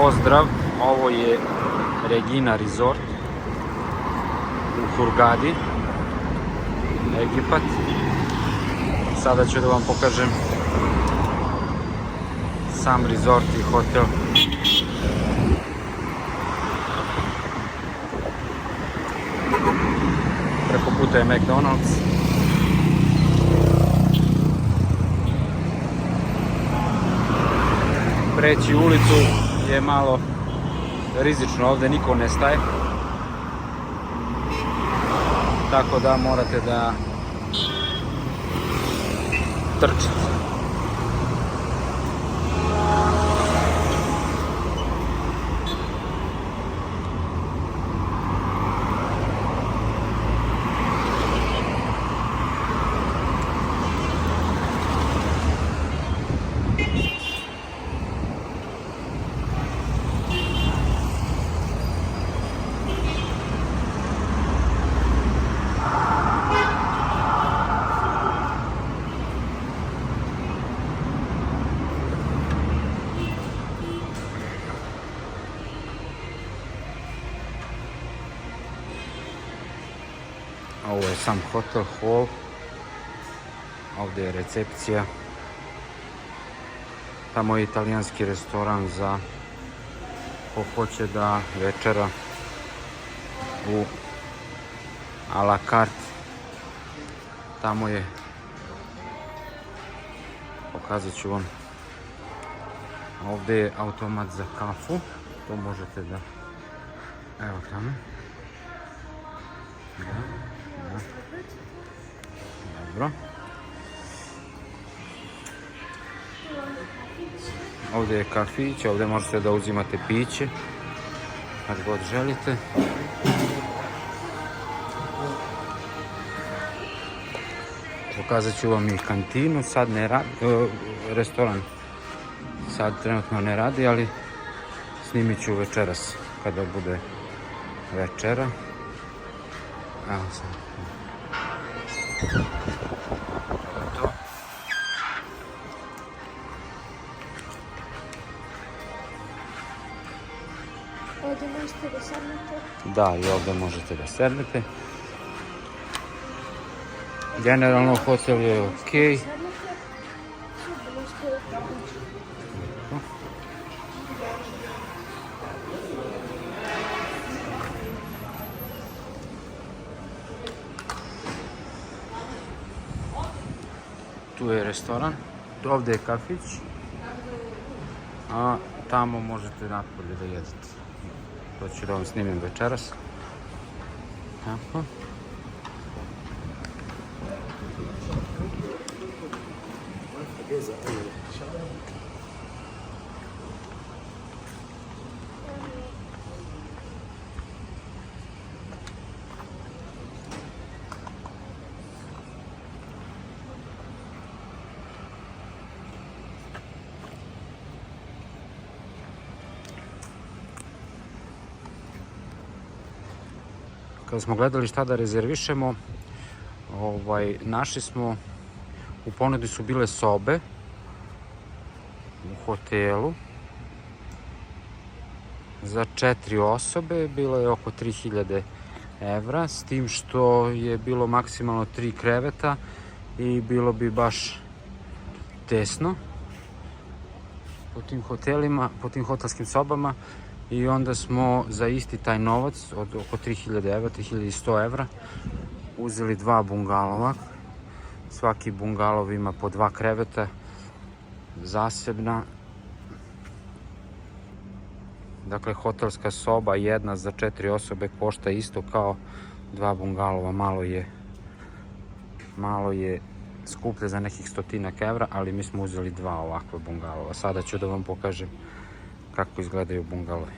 Pozdrav, ovo je Regina Resort u Hurgadi, Egipat. Sada ću da vam pokažem sam resort i hotel. Preko puta je McDonald's. Preći ulicu je malo rizično, ovdje niko ne staje. Tako da morate da trčite. Ovo je sam hotel hall, ovdje je recepcija, tamo je italijanski restoran za ko hoće da večera u a la carte. Tamo je, pokazat ću vam, ovdje je automat za kafu, to možete da, evo tamo. Dobro. Ovdje je kafić, ovdje možete da uzimate piće kad god želite. Pokazat ću vam i kantinu, sad ne radi, restoran sad trenutno ne radi, ali snimit ću večeras kada bude večera. Evo sad. To. Ovdje možete da sednete? Da, i ovdje možete da sednete. Generalno hotel je ok. Tu je restoran, ovdje je kafić, a tamo možete napolje da jedete. To ću da vam snimim večeras. Tako. Kada smo gledali šta da rezervišemo, našli smo, u ponudi su bile sobe u hotelu za 4 osobe, bilo je oko 3000 evra, s tim što je bilo maksimalno 3 kreveta i bilo bi baš tesno po tim hotelima, po tim hotelskim sobama. I onda smo za isti taj novac od oko 3000 evra, 3100 evra, uzeli 2 bungalova. Svaki bungalov ima po 2 kreveta zasebna. Dakle, hotelska soba jedna za 4 osobe košta isto kao 2 bungalova. Malo je skuplje za nekih 100 evra, ali mi smo uzeli 2 ovakve bungalova. Sada ću da vam pokažem kako izgledaju bungalovi.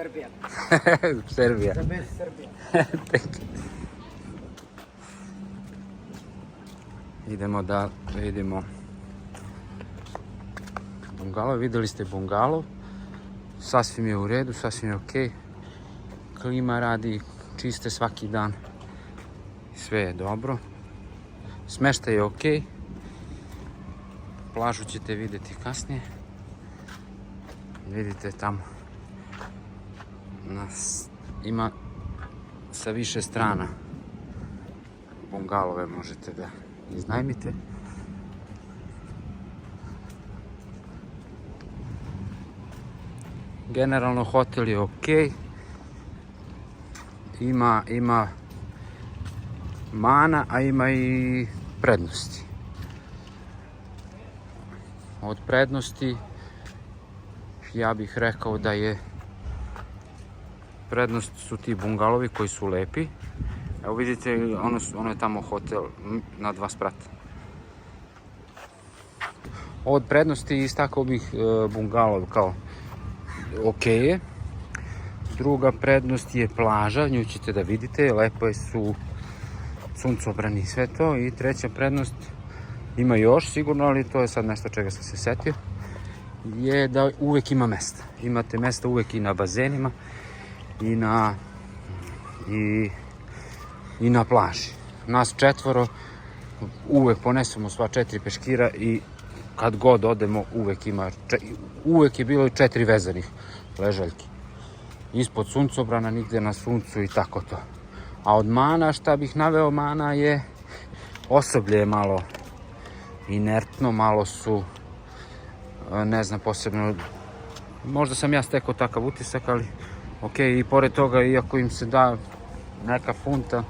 Srbija. Serbija. The best Srbija. Idemo da vidimo bungalo. Videli ste bungalo. Sasvim je u redu, sasvim je ok. Klima radi čiste svaki dan. Sve je dobro. Smeštaj je ok. Plažu ćete vidjeti kasnije. Vidite tamo. Ima sa više strana. Bungalove možete da iznajmite. Generalno hotel je ok. Ima mana, a ima i prednosti. Od prednosti ja bih rekao da je prednost su ti bungalovi koji su lepi. Evo vidite, ono je tamo hotel na 2 sprata. Od prednosti istakao bih bungalov kao ok je. Druga prednost je plaža, nju ćete da vidite, lepo su suncobrani i sve to. I treća prednost, ima još sigurno, ali to je sad nešto čega sam se setio, je da uvek ima mesta. Imate mesta uvek i na bazenima i na plaži. Nas 4 uvek ponesemo sva 4 peškira i kad god odemo uvek je bilo i 4 vezanih ležaljki. Ispod suncobrana, nigde na suncu i tako to. A od mana, šta bih naveo, mana je osoblje je malo inertno, malo su, ne znam, posebno, možda sam ja stekao takav utisak, ali ok, i pored toga, iako im se da neka funta,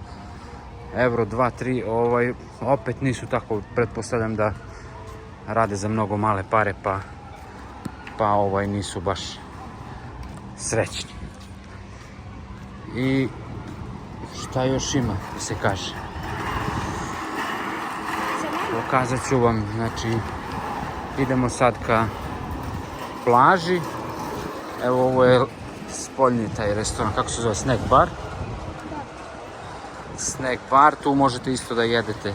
euro, 2, 3, opet nisu tako, pretpostavljam da rade za mnogo male pare, pa nisu baš srećni. I šta još ima da se kaže? Pokazat ću vam, znači, idemo sad ka plaži. Evo, ovo je spoljni taj restoran, kako se zove, Snack Bar. Snack Bar, tu možete isto da jedete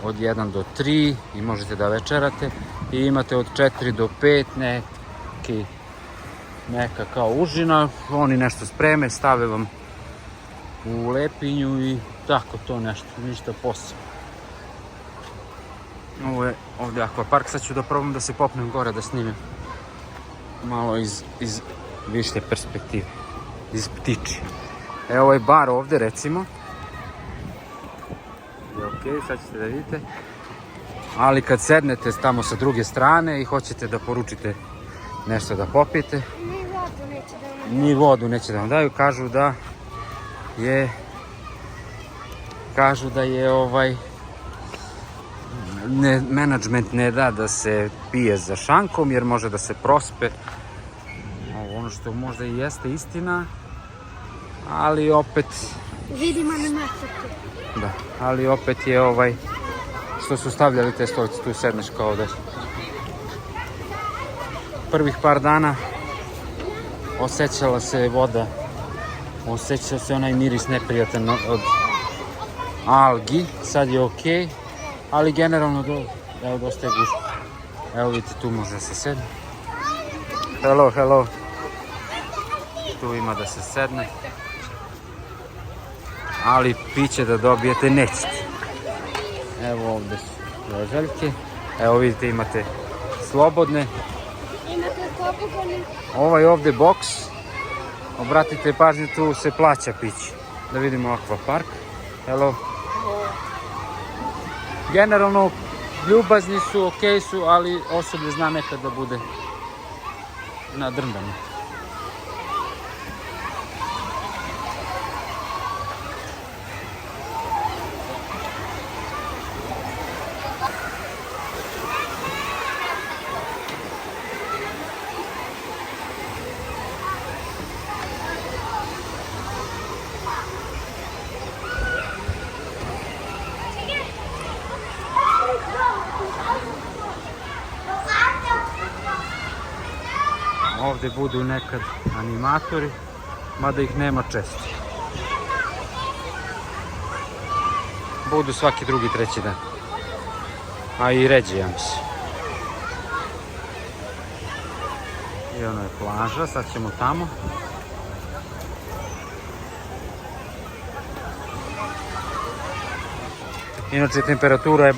od 1 do 3 i možete da večerate. I imate od 4 do 5 neka kao užina. Oni nešto spreme, stave vam u lepinju i tako to nešto, ništa posebno. Ovo je ovdje akvapark, sad ću da probam da se popnem gore da snimim malo iz više perspektive, iz ptiči. Evo ovaj bar ovdje recimo je ok, sad ćete da vidite, ali kad sednete tamo sa druge strane i hoćete da poručite nešto da popijete, ni vodu neće da vam daju, kažu da je menadžment ne da da se pije za šankom jer može da se prospe. Ono što možda i jeste istina, ali opet Vidimo na nacrtu. da, ali opet je što su stavljali te stolice, tu sedneš kao da prvih par dana osjećala se voda, osjećao se onaj miris neprijatan od algi, sad je ok, ali generalno evo dosta je gusto. Evo vidite, tu može da se sedne. Hello. Tu ima da se sedne. Ali piće da dobijete nećete. Evo ovdje su ležaljke. Evo vidite, imate slobodne. Imate topogane. Ovaj ovdje boks, obratite pažnju, tu se plaća piće. Da vidimo akvapark. Hello. Generalno ljubazni su, ok su, ali osoblje zna nekad da bude na drndanu. Ovdje budu nekad animatori, mada ih nema često. Budu svaki drugi, treći dan. A i ređe, ja mislim. I ono je plaža, sad ćemo tamo. Inače, temperatura je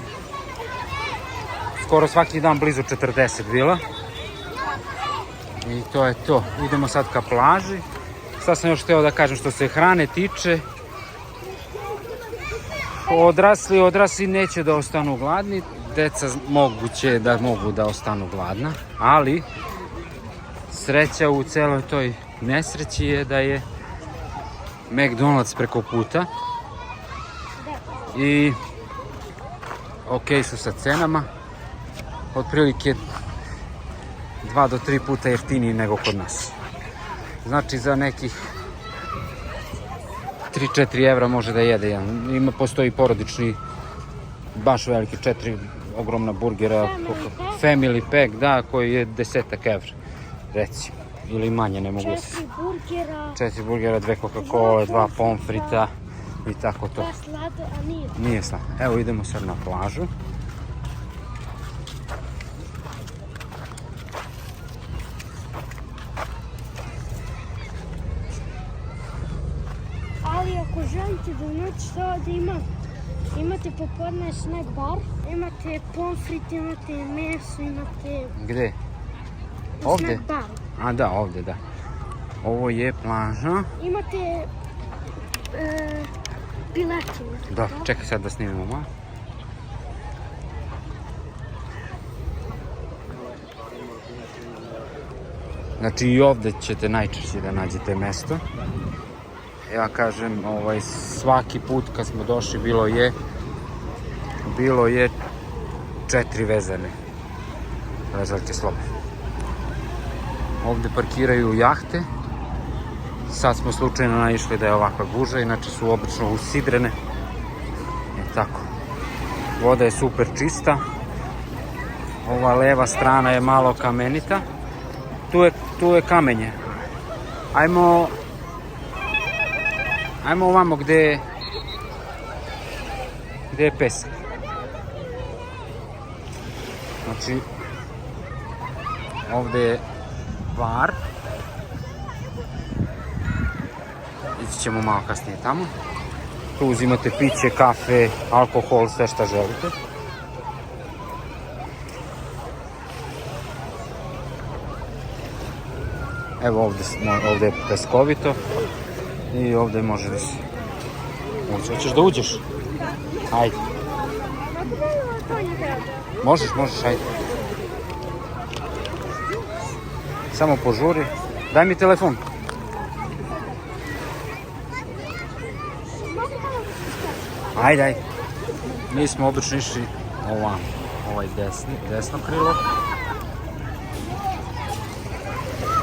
skoro svaki dan blizu 40 bila. I to je to. Idemo sad ka plaži. Sad sam još htio da kažem što se hrane tiče. Odrasli neće da ostanu gladni. Deca moguće da mogu da ostanu gladna. Ali sreća u celoj toj nesreći je da je McDonald's preko puta. I ok su sa cenama. Otprilike 2 do 3 puta jeftiniji nego kod nas. Znači za nekih 3-4 evra može da jede jedan. Postoji porodični, baš veliki, 4 ogromna burgera, family pack, da, koji je 10 evra, recimo. Ili manje, ne mogu se. 4 burgera, 2 Coca-Cola, 2 pomfrita i tako to. Da, slado, a nije. Nije slado. Evo idemo sad na plažu. Ali ako želite da noćite ovdje imate popodne snack bar, imate pomfrit, imate meso, imate... Gde? Ovdje? Snack bar. A da, ovdje, da. Ovo je plaža. Imate piletinu. Da, čekaj sad da snimimo malo. Znači i ovdje ćete najčešće da nađete mesto. Ja kažem, svaki put kad smo došli bilo je 4 vezane ležaljke slobodne. Ovdje parkiraju jahte. Sad smo slučajno naišli da je ovakva guža, inače su obično usidrene. Tako. Voda je super čista. Ova leva strana je malo kamenita. Tu je kamenje. Ajmo ovamo gdje je pesak. Znači, ovdje je bar. Ići ćemo malo kasnije tamo. Tu uzimate piće, kafe, alkohol, sve šta želite. Evo ovdje je peskovito. I ovdje može da se uđe. Hoćeš da uđeš? Ajde. Možeš, ajde. Samo požuri. Daj mi telefon. Ajde. Mi smo obično išli ovaj desno krilo.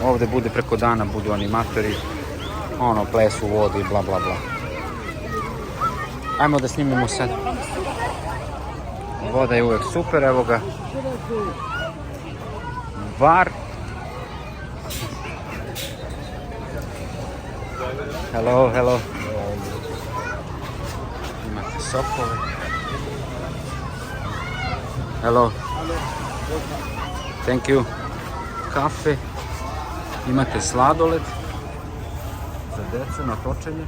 Ovdje bude preko dana, budu animatori. Ples u vodi, bla bla bla. Ajmo da snimimo sad. Voda je uvek super, evo ga. Bar. Hello. Imate sokove. Hello. Thank you. Kafe. Imate sladoled. Za decu na točenje.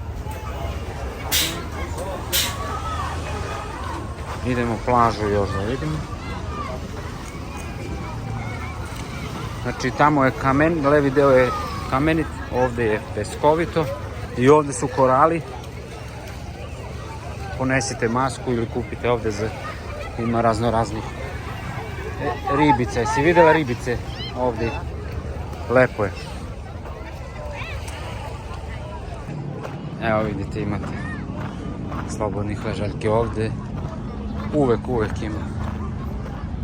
Idemo plažu još da vidimo. Znači tamo je kamen, levi deo je kamenit, ovdje je peskovito i ovdje su korali. Ponesite masku ili kupite ovdje, ima razno raznih ribica. Jesi vidjela ribice ovdje? Lepo je. Evo vidite, imate slobodnih ležaljke ovdje. Uvek ima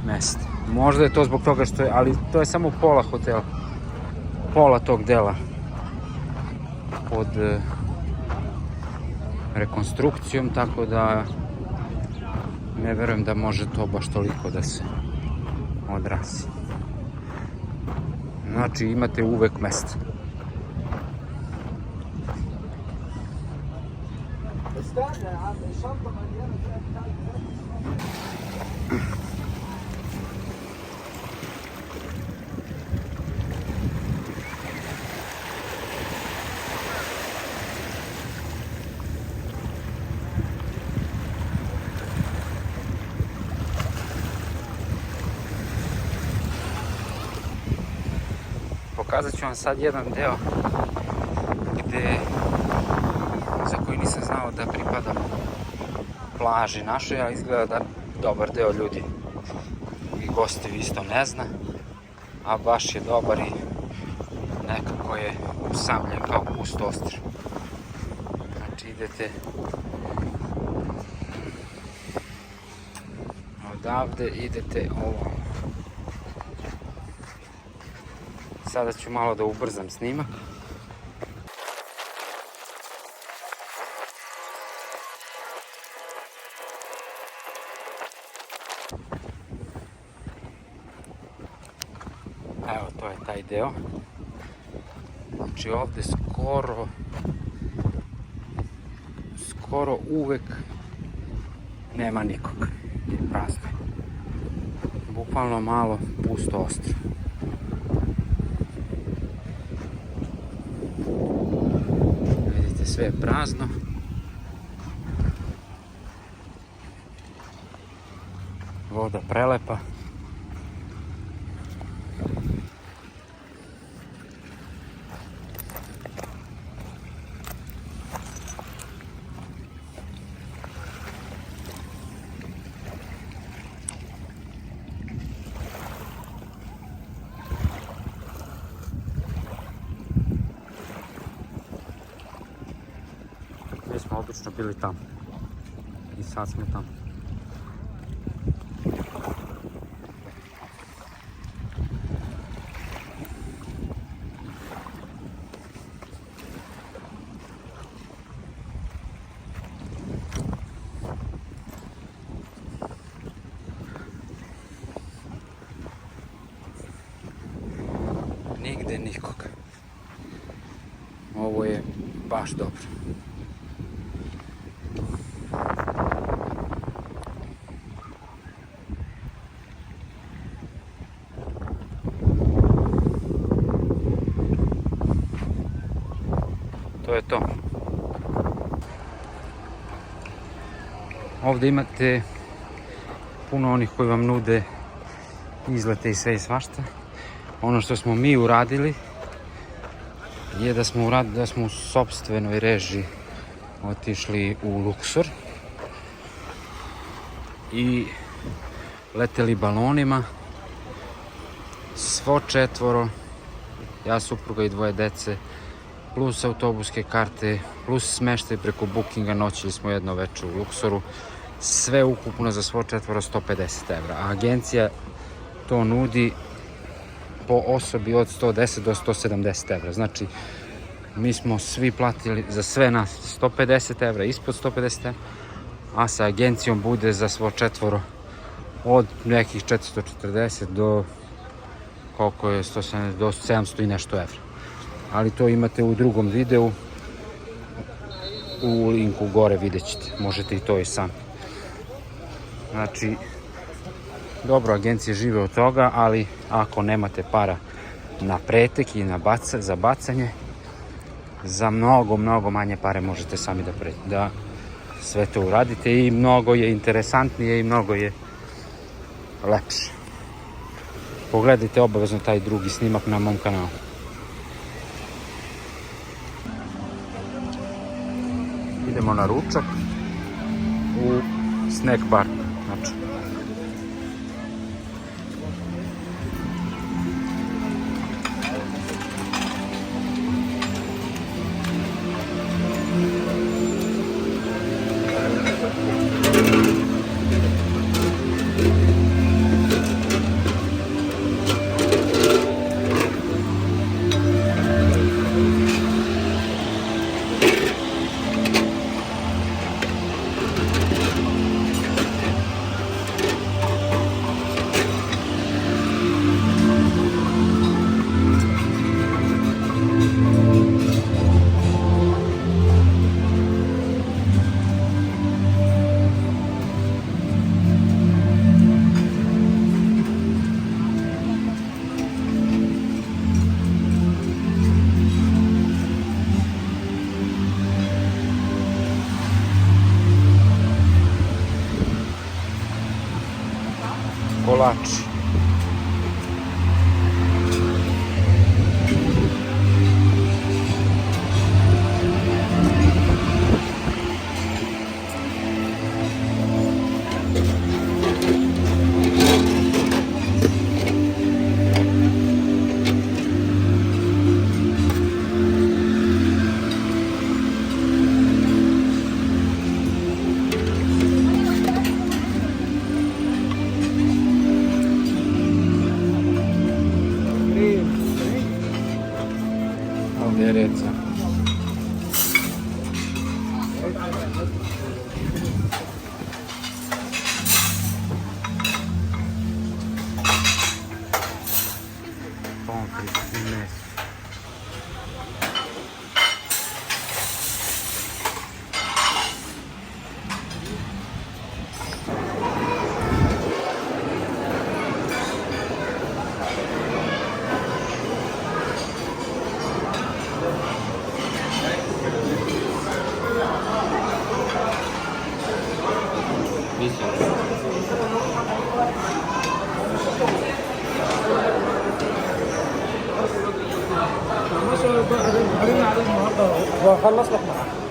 mesta. Možda je to zbog toga što je, ali to je samo pola hotela. Pola tog dela pod rekonstrukcijom, tako da ne verujem da može to baš toliko da se odrasi. Znači imate uvek mesta. Pokazat ću vam sad jedan deo za koji nisam znao da pripada plaži našoj, a izgleda da dobar deo ljudi i gosti isto ne zna, a baš je dobar i nekako je usamljen kao pust ostrv. Znači idete odavde, idete ovamo. Sada ću malo da ubrzam snimak. Evo, to je taj deo. Znači ovde skoro uvek nema nikog. Je prazno. Bukvalno malo pusto ostrvo. Vidite, sve je prazno. Voda prelepa. Mi smo obično bili tamo i sad smo tamo. Nigde nikog. Ovo je baš dobro. To je to. Ovdje imate puno onih koji vam nude izlete i sve i svašta. Ono što smo mi uradili je da smo u sopstvenoj režiji otišli u Luksor i leteli balonima, svo četvoro, ja, supruga i dvoje dece, plus autobuske karte, plus smeštaj preko Bookinga, noćili smo jedno večer u Luksoru, sve ukupno za svo četvoro 150 evra. A agencija to nudi po osobi od 110 do 170 evra. Znači, mi smo svi platili za sve nas 150 evra, ispod 150 evra, a sa agencijom bude za svo četvoro od nekih 440 do koliko je 170, do 700 i nešto evra. Ali to imate u drugom videu, u linku gore vidjet ćete, možete i to i sami. Znači, dobro, agencije žive od toga, ali ako nemate para na pretek i za bacanje, za mnogo manje pare možete sami da sve to uradite i mnogo je interesantnije i mnogo je lepše. Pogledajte obavezno taj drugi snimak na mom kanalu. Idemo na ručak u snack bar. Znači, kolač. Ovdje je reca. Pomfrit i meso. وخلص لك معاه.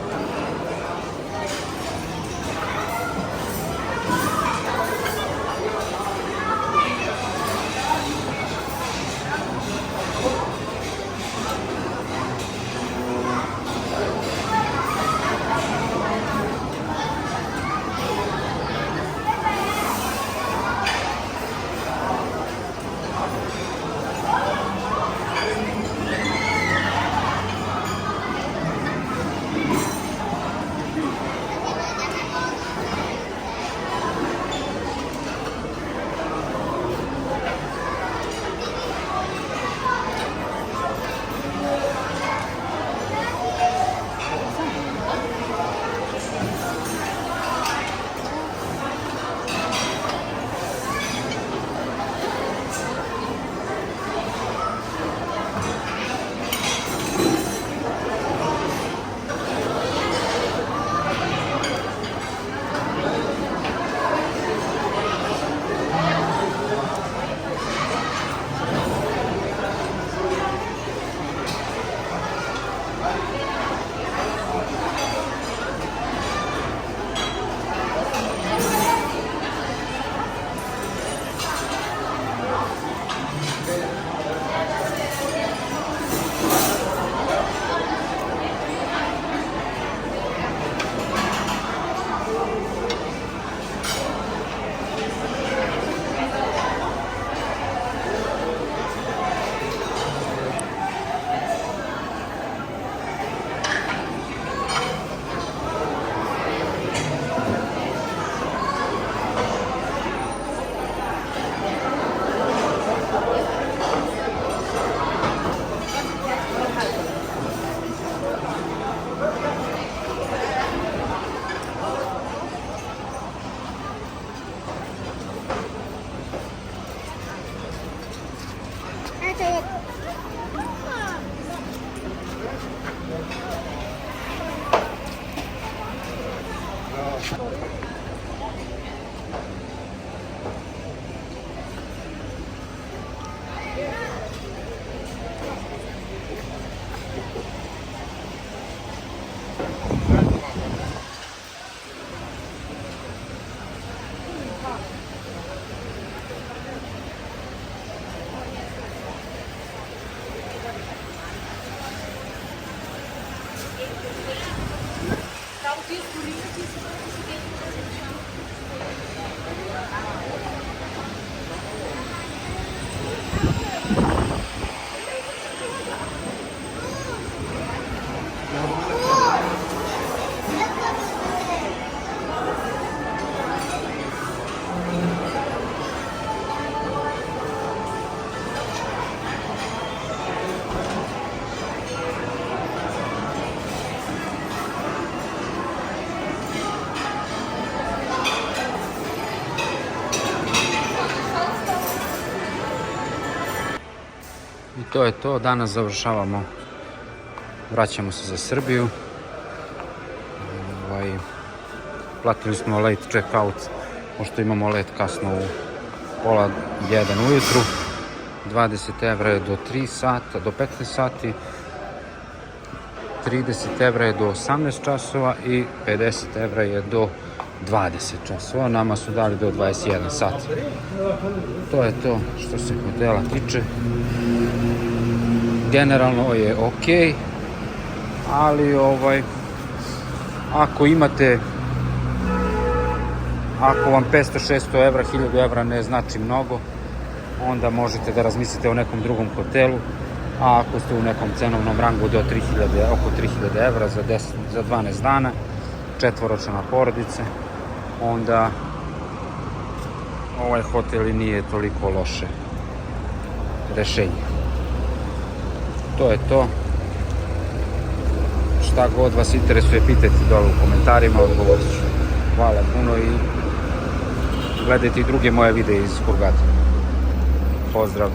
I to je to, danas završavamo, vraćamo se za Srbiju. Platili smo late check out, pošto imamo let kasno u pola 1 ujutru, 20 evra je do 3 sata, do 15 sati, 30 evra je do 18 časova i 50 evra je do 20 časova. Nama su dali do 21 sat. To je to što se hotela tiče. Generalno je ok, ali ako vam 500-600 evra, 1000 evra ne znači mnogo, onda možete da razmislite o nekom drugom hotelu, a ako ste u nekom cenovnom rangu do 3000, oko 3000 evra za 12 dana, četvoročlana porodica, onda ovaj hotel i nije toliko loše rešenje. To je to. Šta god vas interesuje, pitajte dole u komentarima, odgovorit ću. Hvala puno i gledajte i druge moje videe iz Hurgade. Pozdrav!